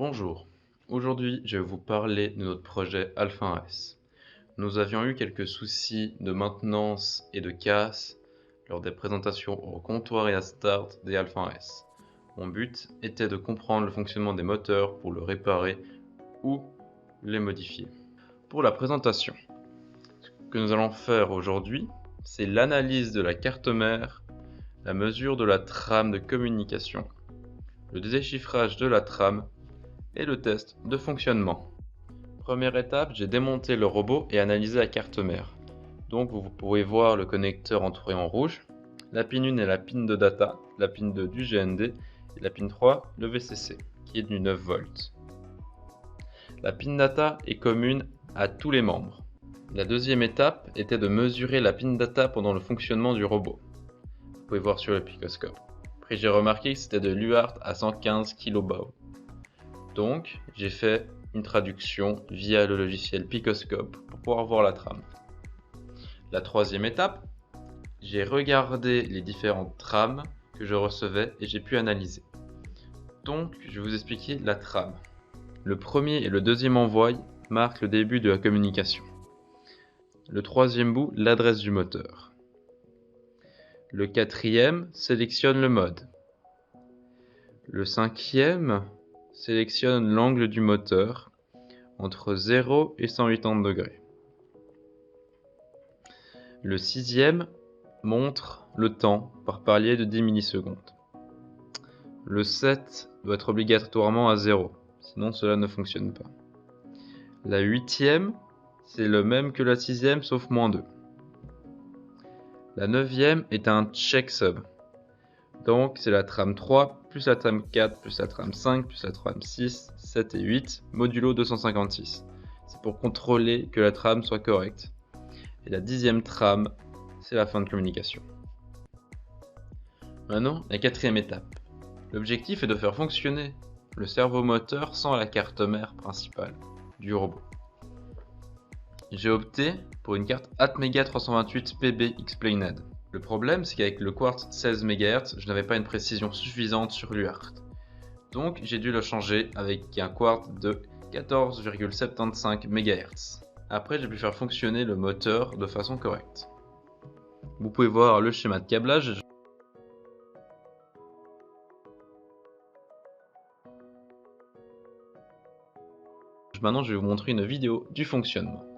Bonjour, aujourd'hui je vais vous parler de notre projet Alpha 1S. Nous avions eu quelques soucis de maintenance et de casse lors des présentations au comptoir et à Start des Alpha 1S. Mon but était de comprendre le fonctionnement des moteurs pour le réparer ou les modifier. Pour la présentation, ce que nous allons faire aujourd'hui, c'est l'analyse de la carte mère, la mesure de la trame de communication, le déchiffrage de la trame et le test de fonctionnement. Première étape, j'ai démonté le robot et analysé la carte mère. Donc vous pouvez voir le connecteur entouré en rouge. La pin 1 est la pin de data, la pin 2 du GND et la pin 3 le VCC qui est du 9 volts. La pin data est commune à tous les membres. La deuxième étape était de mesurer la pin data pendant le fonctionnement du robot. Vous pouvez voir sur le picoscope. Après j'ai remarqué que c'était de l'UART à 115 kB. Donc j'ai fait une traduction via le logiciel Picoscope pour pouvoir voir la trame. La troisième étape, j'ai regardé les différentes trames que je recevais et j'ai pu analyser. Donc je vais vous expliquer la trame. Le premier et le deuxième envoi marquent le début de la communication. Le troisième bout, l'adresse du moteur. Le quatrième sélectionne le mode. Le cinquième sélectionne l'angle du moteur entre 0 et 180 degrés. Le sixième montre le temps par palier de 10 millisecondes. Le 7 doit être obligatoirement à 0, sinon cela ne fonctionne pas. La huitième, c'est le même que la sixième sauf moins 2. La neuvième est un checksum. Donc c'est la trame 3 plus la trame 4 plus la trame 5 plus la trame 6, 7 et 8 modulo 256. C'est pour contrôler que la trame soit correcte. Et la dixième trame, c'est la fin de communication. Maintenant, la quatrième étape. L'objectif est de faire fonctionner le servomoteur sans la carte mère principale du robot. J'ai opté pour une carte Atmega 328 PB Explained. Le problème, c'est qu'avec le quartz 16 MHz, je n'avais pas une précision suffisante sur l'UART. Donc j'ai dû le changer avec un quartz de 14,75 MHz. Après, j'ai pu faire fonctionner le moteur de façon correcte. Vous pouvez voir le schéma de câblage. Maintenant, je vais vous montrer une vidéo du fonctionnement.